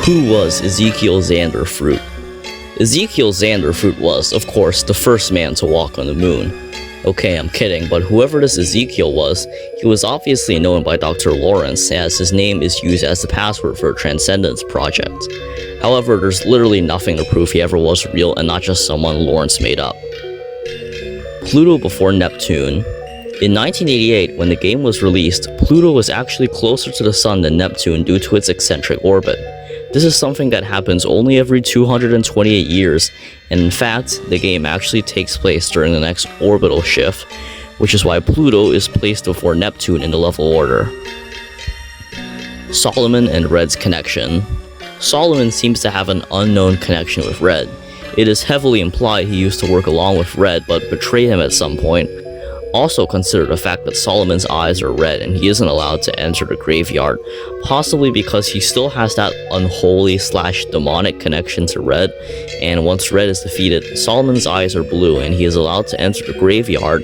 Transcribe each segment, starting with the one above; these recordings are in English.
Who was Ezekiel Xander Fruit? Ezekiel Xander Fruit was, of course, the first man to walk on the moon. Okay, I'm kidding, but whoever this Ezekiel was, he was obviously known by Dr. Lawrence, as his name is used as the password for Transcendence Project. However, there's literally nothing to prove he ever was real and not just someone Lawrence made up. Pluto before Neptune. In 1988, when the game was released, Pluto was actually closer to the Sun than Neptune due to its eccentric orbit. This is something that happens only every 228 years, and in fact, the game actually takes place during the next orbital shift, which is why Pluto is placed before Neptune in the level order. Solomon and Red's connection. Solomon seems to have an unknown connection with Red. It is heavily implied he used to work along with Red but betrayed him at some point. Also consider the fact that Solomon's eyes are red and he isn't allowed to enter the graveyard, possibly because he still has that unholy/demonic connection to Red, and once Red is defeated, Solomon's eyes are blue and he is allowed to enter the graveyard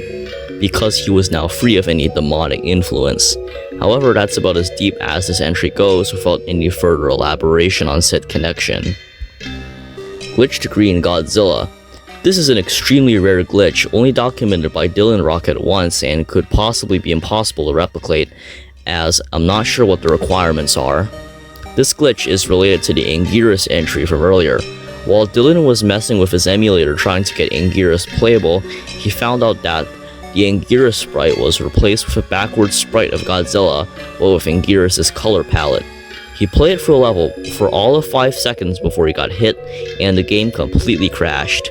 because he was now free of any demonic influence. However, that's about as deep as this entry goes without any further elaboration on said connection. Glitch to green Godzilla. This is an extremely rare glitch, only documented by Dylan Rocket once and could possibly be impossible to replicate, as I'm not sure what the requirements are. This glitch is related to the Anguirus entry from earlier. While Dylan was messing with his emulator trying to get Anguirus playable, he found out that the Anguirus sprite was replaced with a backwards sprite of Godzilla, but with Anguirus' color palette. He played through a level for all of 5 seconds before he got hit, and the game completely crashed.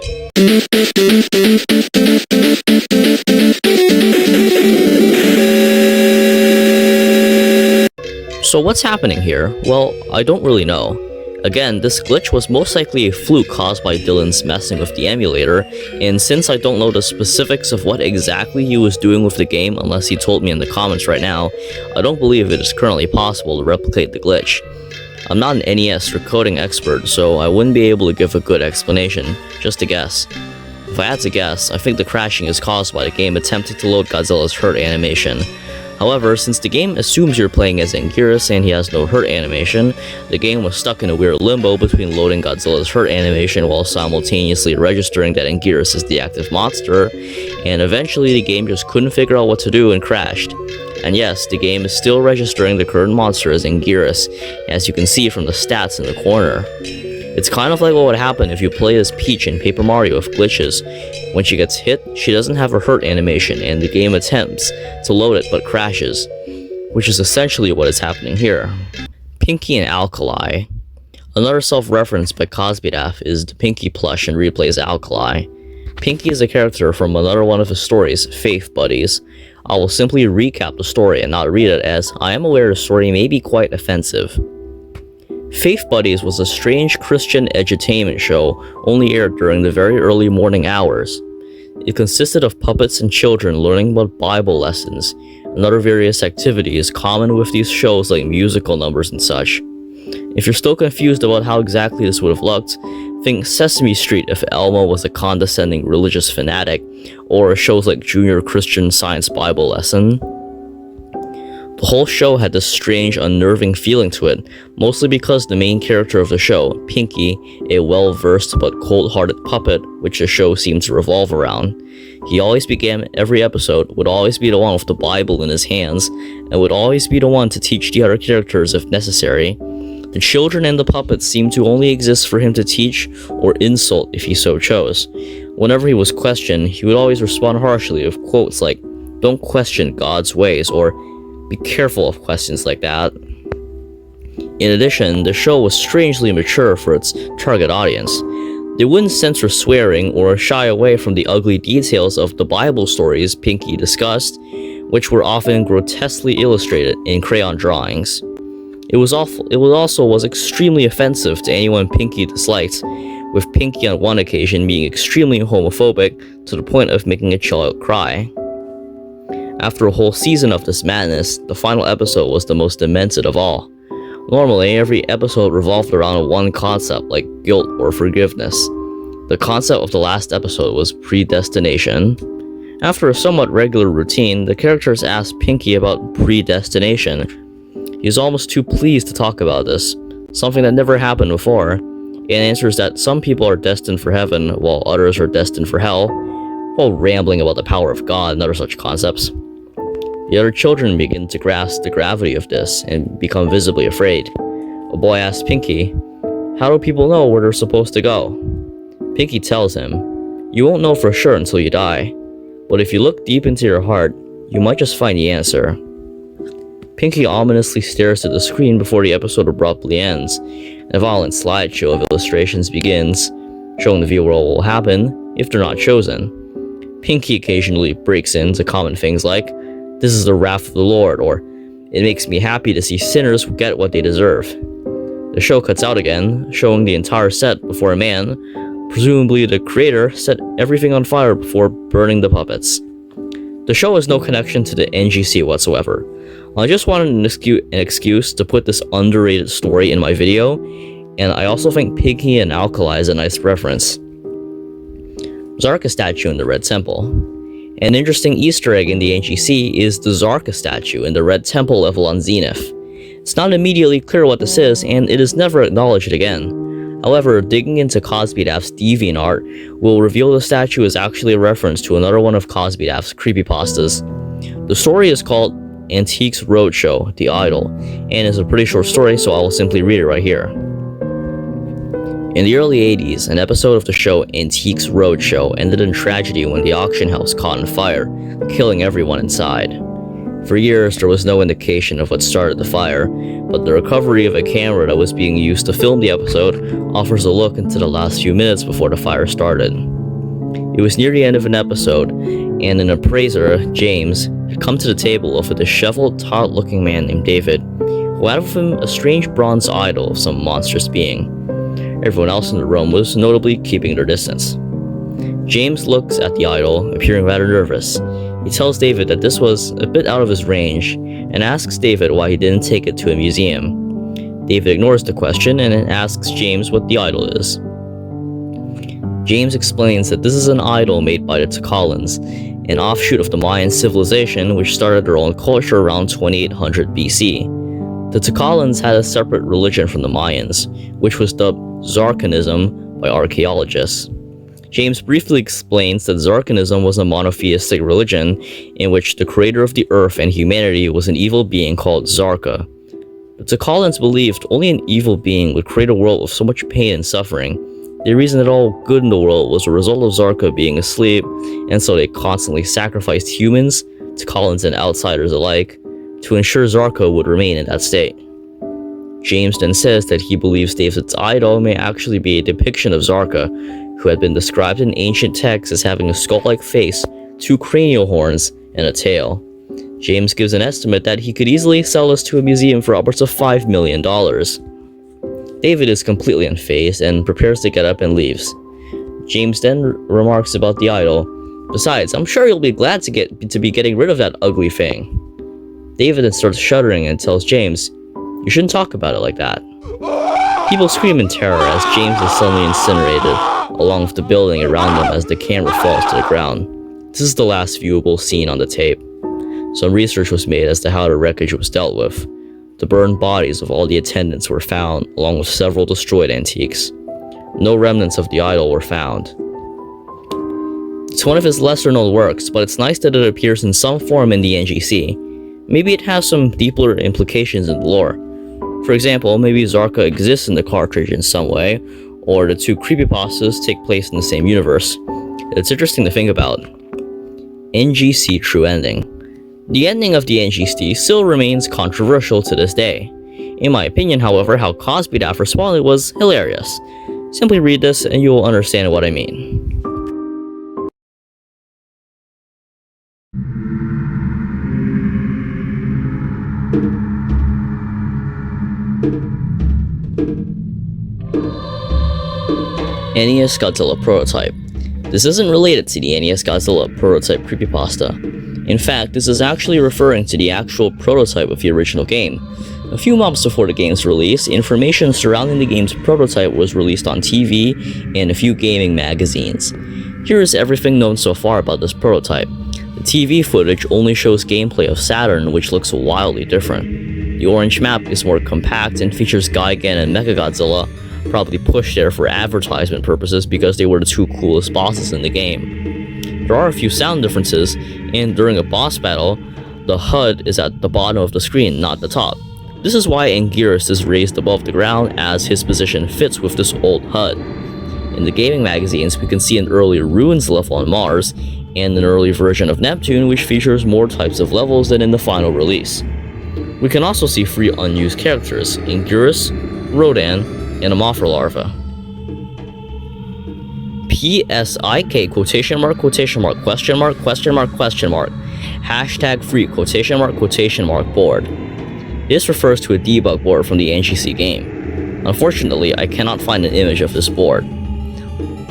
So what's happening here? Well, I don't really know. Again, this glitch was most likely a fluke caused by Dylan's messing with the emulator, and since I don't know the specifics of what exactly he was doing with the game unless he told me in the comments right now, I don't believe it is currently possible to replicate the glitch. I'm not an NES or coding expert, so I wouldn't be able to give a good explanation, just a guess. If I had to guess, I think the crashing is caused by the game attempting to load Godzilla's hurt animation. However, since the game assumes you're playing as Anguirus and he has no hurt animation, the game was stuck in a weird limbo between loading Godzilla's hurt animation while simultaneously registering that Anguirus is the active monster, and eventually the game just couldn't figure out what to do and crashed. And yes, the game is still registering the current monster as Anguirus, as you can see from the stats in the corner. It's kind of like what would happen if you play as Peach in Paper Mario with glitches. When she gets hit, she doesn't have her hurt animation and the game attempts to load it but crashes, which is essentially what is happening here. Pinky and Alkali. Another self-reference by Cosbydaff is the Pinky plush in Replay's Alkali. Pinky is a character from another one of his stories, Faith Buddies. I will simply recap the story and not read it, as I am aware the story may be quite offensive. Faith Buddies was a strange Christian edutainment show only aired during the very early morning hours. It consisted of puppets and children learning about Bible lessons and other various activities common with these shows like musical numbers and such. If you're still confused about how exactly this would have looked, think Sesame Street if Elmo was a condescending religious fanatic, or shows like Junior Christian Science Bible Lesson. The whole show had this strange, unnerving feeling to it, mostly because the main character of the show, Pinky, a well-versed but cold-hearted puppet which the show seemed to revolve around, he always began every episode, would always be the one with the Bible in his hands, and would always be the one to teach the other characters if necessary. The children and the puppets seemed to only exist for him to teach or insult if he so chose. Whenever he was questioned, he would always respond harshly with quotes like, "Don't question God's ways," or "Be careful of questions like that." In addition, the show was strangely mature for its target audience. They wouldn't censor swearing or shy away from the ugly details of the Bible stories Pinky discussed, which were often grotesquely illustrated in crayon drawings. It was extremely offensive to anyone Pinky disliked, with Pinky on one occasion being extremely homophobic to the point of making a child cry. After a whole season of this madness, the final episode was the most demented of all. Normally, every episode revolved around one concept, like guilt or forgiveness. The concept of the last episode was predestination. After a somewhat regular routine, the characters asked Pinky about predestination. He was almost too pleased to talk about this, something that never happened before, and answers that some people are destined for heaven while others are destined for hell, while rambling about the power of God and other such concepts. The other children begin to grasp the gravity of this and become visibly afraid. A boy asks Pinky, "How do people know where they're supposed to go?" Pinky tells him, "You won't know for sure until you die, but if you look deep into your heart, you might just find the answer." Pinky ominously stares at the screen before the episode abruptly ends, and a violent slideshow of illustrations begins, showing the viewer what will happen if they're not chosen. Pinky occasionally breaks in to comment things like, "This is the wrath of the Lord," or "It makes me happy to see sinners get what they deserve." The show cuts out again, showing the entire set before a man, presumably the creator, set everything on fire before burning the puppets. The show has no connection to the NGC whatsoever. I just wanted an excuse to put this underrated story in my video, and I also think Pinky and Alkali is a nice reference. Zarka statue in the Red Temple. An interesting Easter egg in the NGC is the Zarka statue in the Red Temple level on Zenith. It's not immediately clear what this is, and it is never acknowledged again. However, digging into CosbyDaft's DeviantArt will reveal the statue is actually a reference to another one of CosbyDaft's creepypastas. The story is called Antiques Roadshow: The Idol, and is a pretty short story, so I will simply read it right here. In the early 80s, an episode of the show Antiques Roadshow ended in tragedy when the auction house caught on fire, killing everyone inside. For years, there was no indication of what started the fire, but the recovery of a camera that was being used to film the episode offers a look into the last few minutes before the fire started. It was near the end of an episode, and an appraiser, James, had come to the table with a disheveled, taut-looking man named David, who had with him a strange bronze idol of some monstrous being. Everyone else in the room was notably keeping their distance. James looks at the idol, appearing rather nervous. He tells David that this was a bit out of his range, and asks David why he didn't take it to a museum. David ignores the question and asks James what the idol is. James explains that this is an idol made by the Tacalans, an offshoot of the Mayan civilization which started their own culture around 2800 BC. The Tacalans had a separate religion from the Mayans, which was dubbed Zarkanism by archaeologists. James briefly explains that Zarkanism was a monotheistic religion in which the creator of the earth and humanity was an evil being called Zarka. The Tacalans believed only an evil being would create a world with so much pain and suffering. They reasoned that all good in the world was a result of Zarka being asleep, and so they constantly sacrificed humans, Tacalans and outsiders alike, to ensure Zarka would remain in that state. James then says that he believes David's idol may actually be a depiction of Zarka, who had been described in ancient texts as having a skull-like face, 2 cranial horns, and a tail. James gives an estimate that he could easily sell this to a museum for upwards of $5 million. David is completely unfazed and prepares to get up and leaves. James then remarks about the idol, "Besides, I'm sure you'll be glad to be getting rid of that ugly thing." David then starts shuddering and tells James, "You shouldn't talk about it like that." People scream in terror as James is suddenly incinerated, along with the building around them as the camera falls to the ground. This is the last viewable scene on the tape. Some research was made as to how the wreckage was dealt with. The burned bodies of all the attendants were found, along with several destroyed antiques. No remnants of the idol were found. It's one of his lesser-known works, but it's nice that it appears in some form in the NGC. Maybe it has some deeper implications in the lore. For example, maybe Zarka exists in the cartridge in some way, or the 2 creepypastas take place in the same universe. It's interesting to think about. NGC True Ending. The ending of the NGC still remains controversial to this day. In my opinion, however, how CosbyDaft responded was hilarious. Simply read this and you will understand what I mean. NES Godzilla Prototype. This isn't related to the NES Godzilla Prototype creepypasta. In fact, this is actually referring to the actual prototype of the original game. A few months before the game's release, information surrounding the game's prototype was released on TV and a few gaming magazines. Here is everything known so far about this prototype. The TV footage only shows gameplay of Saturn, which looks wildly different. The orange map is more compact and features Gigan and Mechagodzilla, probably pushed there for advertisement purposes because they were the two coolest bosses in the game. There are a few sound differences, and during a boss battle, the HUD is at the bottom of the screen, not the top. This is why Anguirus is raised above the ground, as his position fits with this old HUD. In the gaming magazines, we can see an early Ruins level on Mars, and an early version of Neptune which features more types of levels than in the final release. We can also see 3 unused characters, Anguirus, Rodan, and a Mothra larva. PSIK quotation mark question mark question mark question mark question mark hashtag free quotation mark board. This refers to a debug board from the NGC game. Unfortunately, I cannot find an image of this board.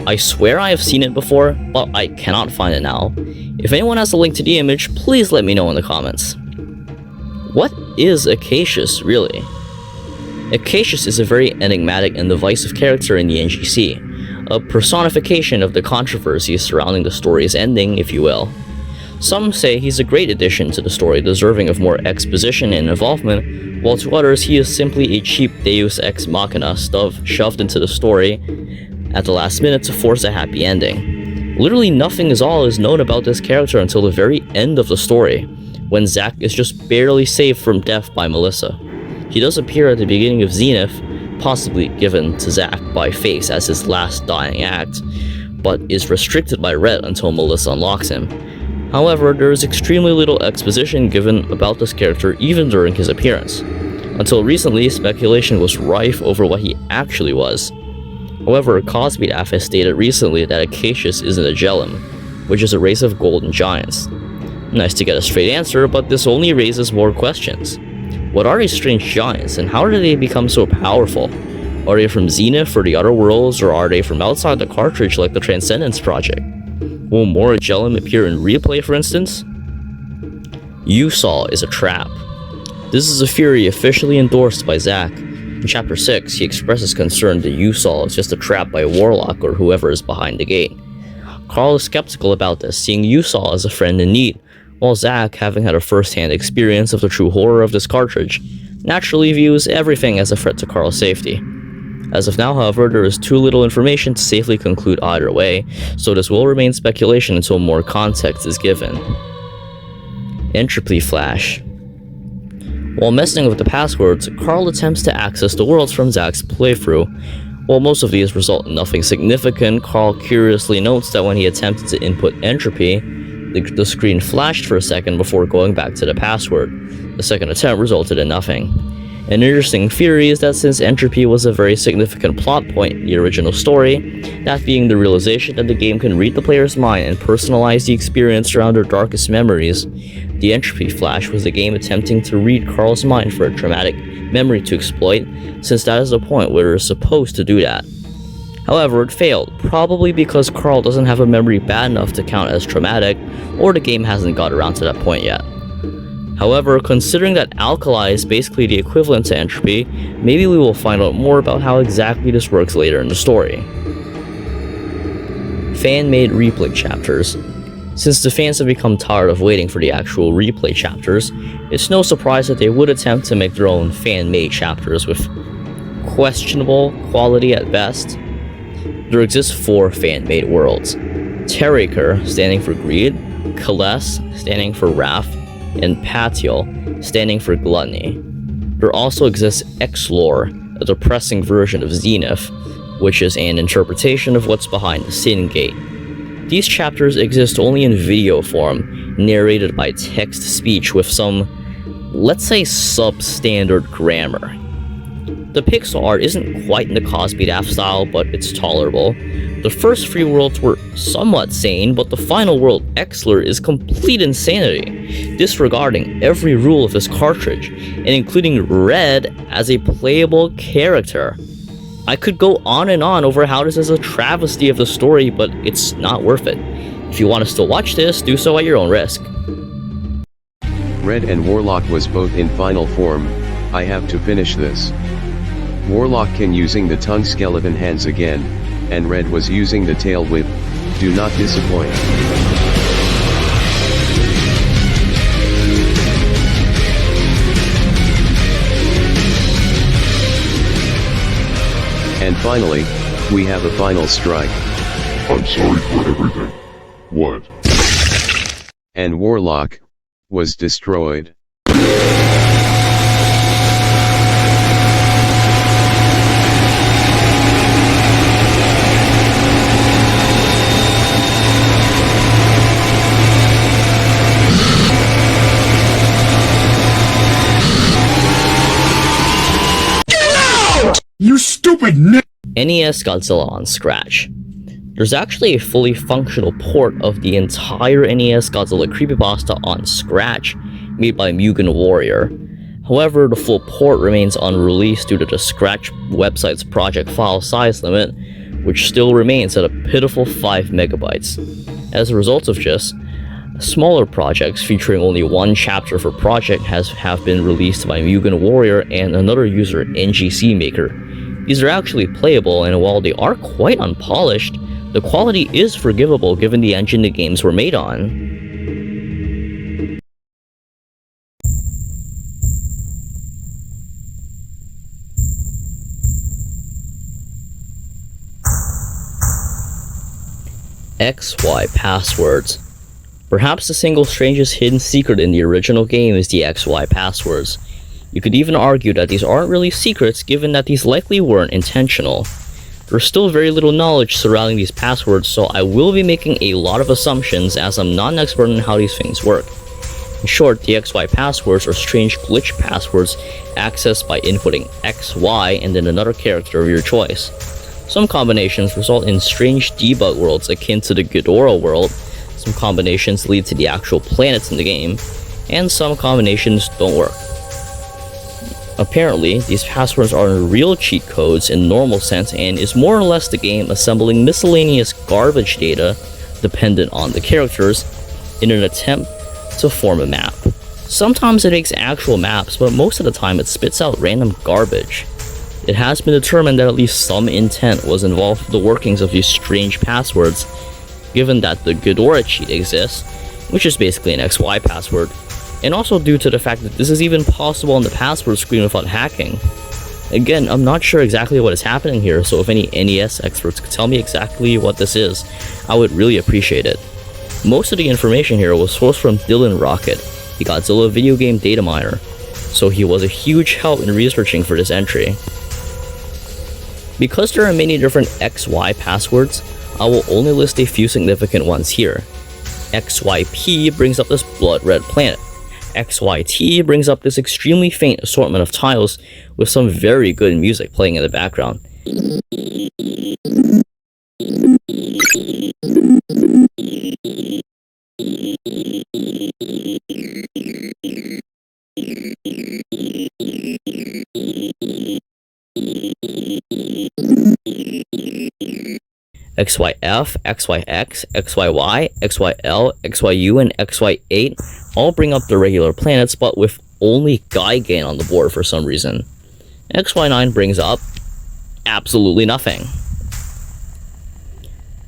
I swear I have seen it before, but I cannot find it now. If anyone has a link to the image, please let me know in the comments. What is Acacius, really? Acacius is a very enigmatic and divisive character in the NGC, a personification of the controversies surrounding the story's ending, if you will. Some say he's a great addition to the story, deserving of more exposition and involvement, while to others he is simply a cheap deus ex machina shoved into the story at the last minute to force a happy ending. Literally nothing is known about this character until the very end of the story, when Zack is just barely saved from death by Melissa. He does appear at the beginning of Zenith, possibly given to Zack by Face as his last dying act, but is restricted by Red until Melissa unlocks him. However, there is extremely little exposition given about this character even during his appearance. Until recently, speculation was rife over what he actually was. However, Cosbeat has stated recently that Acacius is an Agelum, which is a race of golden giants. Nice to get a straight answer, but this only raises more questions. What are these strange giants, and how did they become so powerful? Are they from Zenith or the other worlds, or are they from outside the cartridge like the Transcendence Project? Will more Agelum appear in Replay, for instance? Usaw is a trap. This is a theory officially endorsed by Zack. In Chapter 6, he expresses concern that Usaw is just a trap by Warlock or whoever is behind the gate. Carl is skeptical about this, seeing Usaw as a friend in need, while Zack, having had a first-hand experience of the true horror of this cartridge, naturally views everything as a threat to Carl's safety. As of now, however, there is too little information to safely conclude either way, so this will remain speculation until more context is given. Entropy Flash. While messing with the passwords, Carl attempts to access the worlds from Zack's playthrough. While most of these result in nothing significant, Carl curiously notes that when he attempted to input entropy, the screen flashed for a second before going back to the password. The second attempt resulted in nothing. An interesting theory is that since entropy was a very significant plot point in the original story, that being the realization that the game can read the player's mind and personalize the experience around their darkest memories, the entropy flash was the game attempting to read Carl's mind for a traumatic memory to exploit, since that is the point where it is supposed to do that. However, it failed, probably because Carl doesn't have a memory bad enough to count as traumatic, or the game hasn't got around to that point yet. However, considering that alkali is basically the equivalent to entropy, maybe we will find out more about how exactly this works later in the story. Fan-made replay chapters. Since the fans have become tired of waiting for the actual replay chapters, it's no surprise that they would attempt to make their own fan-made chapters with questionable quality at best. There exist 4 fan-made worlds: Terraker, standing for greed, Kales, standing for wrath, and Patial, standing for gluttony. There also exists X-Lore, a depressing version of Zenith, which is an interpretation of what's behind the Sin Gate. These chapters exist only in video form, narrated by text-to-speech with some, let's say, substandard grammar. The pixel art isn't quite in the Cosby Daft style, but it's tolerable. The first 3 worlds were somewhat sane, but the final world, Exler, is complete insanity, disregarding every rule of this cartridge, and including Red as a playable character. I could go on and on over how this is a travesty of the story, but it's not worth it. If you want to still watch this, do so at your own risk. Red and Warlock was both in final form. I have to finish this. Warlock can using the tongue skeleton hands again, and Red was using the tail whip. Do not disappoint. And finally, we have a final strike. I'm sorry for everything. What? And Warlock was destroyed. You stupid NES Godzilla on Scratch. There's actually a fully functional port of the entire NES Godzilla creepypasta on Scratch, made by Mugen Warrior. However, the full port remains unreleased due to the Scratch website's project file size limit, which still remains at a pitiful 5 megabytes. As a result of this, smaller projects featuring only one chapter per project have been released by Mugen Warrior and another user, NGC Maker. These are actually playable, and while they are quite unpolished, the quality is forgivable given the engine the games were made on. XY passwords. Perhaps the single strangest hidden secret in the original game is the XY passwords. You could even argue that these aren't really secrets given that these likely weren't intentional. There's still very little knowledge surrounding these passwords, so I will be making a lot of assumptions as I'm not an expert on how these things work. In short, the XY passwords are strange glitch passwords accessed by inputting XY and then another character of your choice. Some combinations result in strange debug worlds akin to the Ghidorah world, some combinations lead to the actual planets in the game, and some combinations don't work. Apparently, these passwords are real cheat codes in normal sense and is more or less the game assembling miscellaneous garbage data dependent on the characters in an attempt to form a map. Sometimes it makes actual maps, but most of the time it spits out random garbage. It has been determined that at least some intent was involved with the workings of these strange passwords, given that the Ghidorah cheat exists, which is basically an XY password, and also due to the fact that this is even possible on the password screen without hacking. Again, I'm not sure exactly what is happening here, so if any NES experts could tell me exactly what this is, I would really appreciate it. Most of the information here was sourced from Dylan Rocket, the Godzilla video game data miner, so he was a huge help in researching for this entry. Because there are many different XY passwords, I will only list a few significant ones here. XYP brings up this blood red planet. XYT brings up this extremely faint assortment of tiles with some very good music playing in the background. XYF, XYX, XYY, XYL, XYU, and XY8 all bring up the regular planets, but with only Gigan on the board for some reason. XY9 brings up absolutely nothing.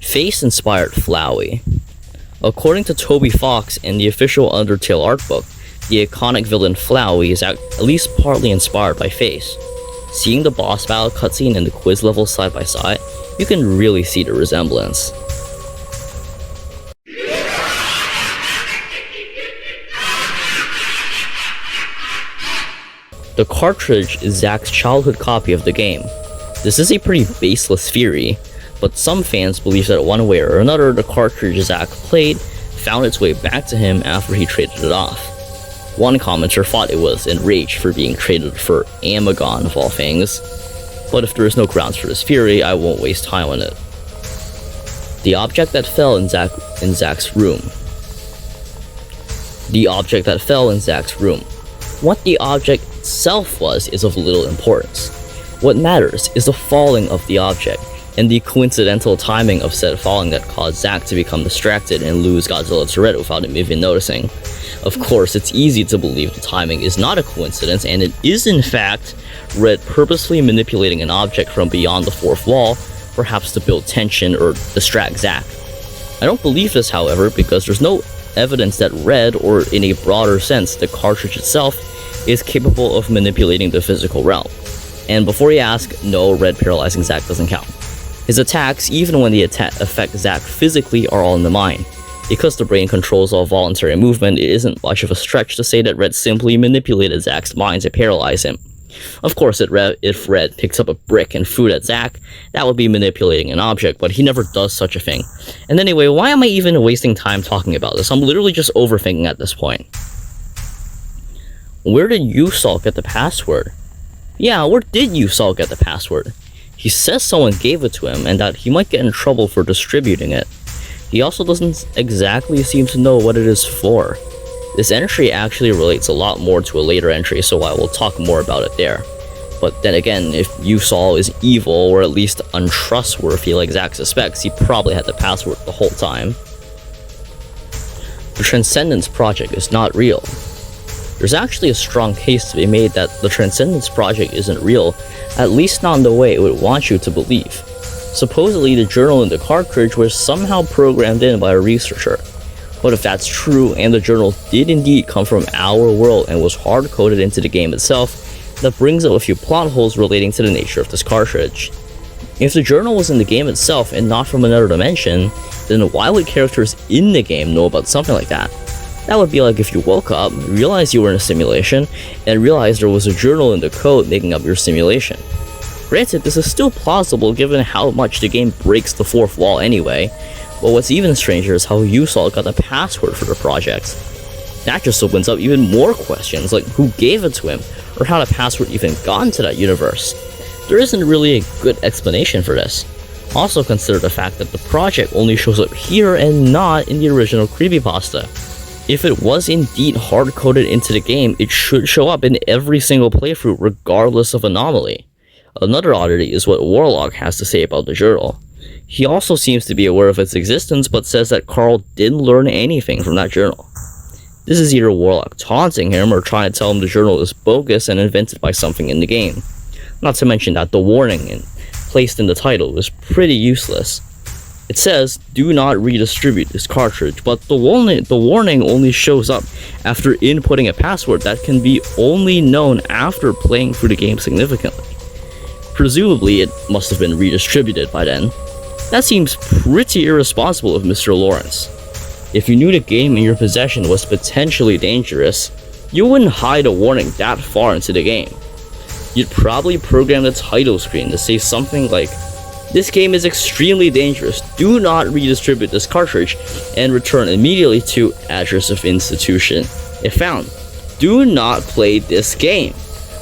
Face-inspired Flowey. According to Toby Fox in the official Undertale art book, the iconic villain Flowey is at least partly inspired by Face. Seeing the boss battle cutscene and the quiz level side by side, you can really see the resemblance. The cartridge is Zack's childhood copy of the game. This is a pretty baseless theory, but some fans believe that one way or another the cartridge Zack played found its way back to him after he traded it off. One commenter thought it was enraged for being traded for Amagon of all things, but if there is no grounds for this theory, I won't waste time on it. The object that fell in Zack's room. The object that fell in Zack's room. What the object itself was is of little importance. What matters is the falling of the object, and the coincidental timing of said falling that caused Zack to become distracted and lose Godzilla to Red without him even noticing. Of course, it's easy to believe the timing is not a coincidence, and it is in fact Red purposely manipulating an object from beyond the fourth wall, perhaps to build tension or distract Zack. I don't believe this, however, because there's no evidence that Red, or in a broader sense, the cartridge itself, is capable of manipulating the physical realm. And before you ask, no, Red paralyzing Zack doesn't count. His attacks, even when they affect Zack physically, are all in the mind. Because the brain controls all voluntary movement, it isn't much of a stretch to say that Red simply manipulated Zack's mind to paralyze him. Of course, if Red picks up a brick and food at Zack, that would be manipulating an object, but he never does such a thing. And anyway, why am I even wasting time talking about this? I'm literally just overthinking at this point. Where did Yusol get the password? Yeah, where did Yusol get the password? He says someone gave it to him and that he might get in trouble for distributing it. He also doesn't exactly seem to know what it is for. This entry actually relates a lot more to a later entry, so I will talk more about it there. But then again, if Yusol is evil, or at least untrustworthy like Zack suspects, he probably had the password the whole time. The Transcendence Project is not real. There's actually a strong case to be made that the Transcendence Project isn't real, at least not in the way it would want you to believe. Supposedly, the journal in the cartridge was somehow programmed in by a researcher. But if that's true, and the journal did indeed come from our world and was hard-coded into the game itself, that brings up a few plot holes relating to the nature of this cartridge. If the journal was in the game itself and not from another dimension, then why would characters in the game know about something like that? That would be like if you woke up, realized you were in a simulation, and realized there was a journal in the code making up your simulation. Granted, this is still plausible given how much the game breaks the fourth wall anyway, but what's even stranger is how Yusol got the password for the project. That just opens up even more questions, like who gave it to him, or how the password even got into that universe. There isn't really a good explanation for this. Also consider the fact that the project only shows up here and not in the original creepypasta. If it was indeed hard-coded into the game, it should show up in every single playthrough regardless of anomaly. Another oddity is what Warlock has to say about the journal. He also seems to be aware of its existence, but says that Carl didn't learn anything from that journal. This is either Warlock taunting him or trying to tell him the journal is bogus and invented by something in the game. Not to mention that the warning placed in the title was pretty useless. It says, do not redistribute this cartridge, but the warning only shows up after inputting a password that can be only known after playing through the game significantly. Presumably, it must have been redistributed by then. That seems pretty irresponsible of Mr. Lawrence. If you knew the game in your possession was potentially dangerous, you wouldn't hide a warning that far into the game. You'd probably program the title screen to say something like, "This game is extremely dangerous, do not redistribute this cartridge," and return immediately to address of institution. If found, do not play this game.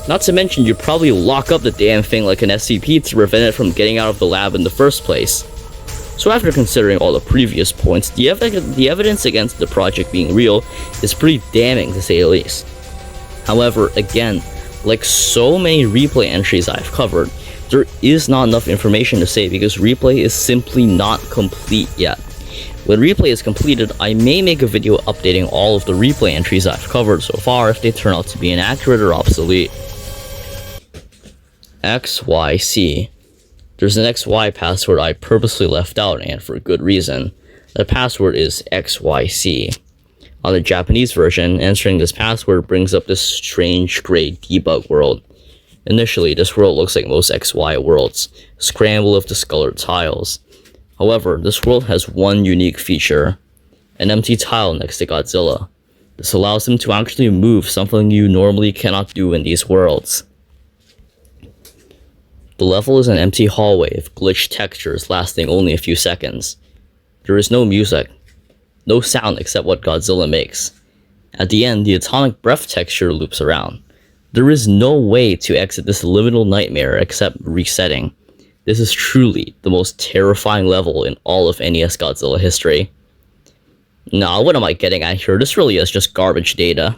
Not to mention you'd probably lock up the damn thing like an SCP to prevent it from getting out of the lab in the first place. So after considering all the previous points, the evidence against the project being real is pretty damning to say the least. However, again, like so many replay entries I've covered, there is not enough information to say because replay is simply not complete yet. When replay is completed, I may make a video updating all of the replay entries I've covered so far if they turn out to be inaccurate or obsolete. XYC. There's an XY password I purposely left out, and for good reason. The password is XYC. On the Japanese version, entering this password brings up this strange gray debug world. Initially, this world looks like most XY worlds, a scramble of discolored tiles. However, this world has one unique feature, an empty tile next to Godzilla. This allows him to actually move, something you normally cannot do in these worlds. The level is an empty hallway of glitched textures lasting only a few seconds. There is no music, no sound except what Godzilla makes. At the end, the atomic breath texture loops around. There is no way to exit this liminal nightmare except resetting. This is truly the most terrifying level in all of NES Godzilla history. Nah, what am I getting at here? This really is just garbage data.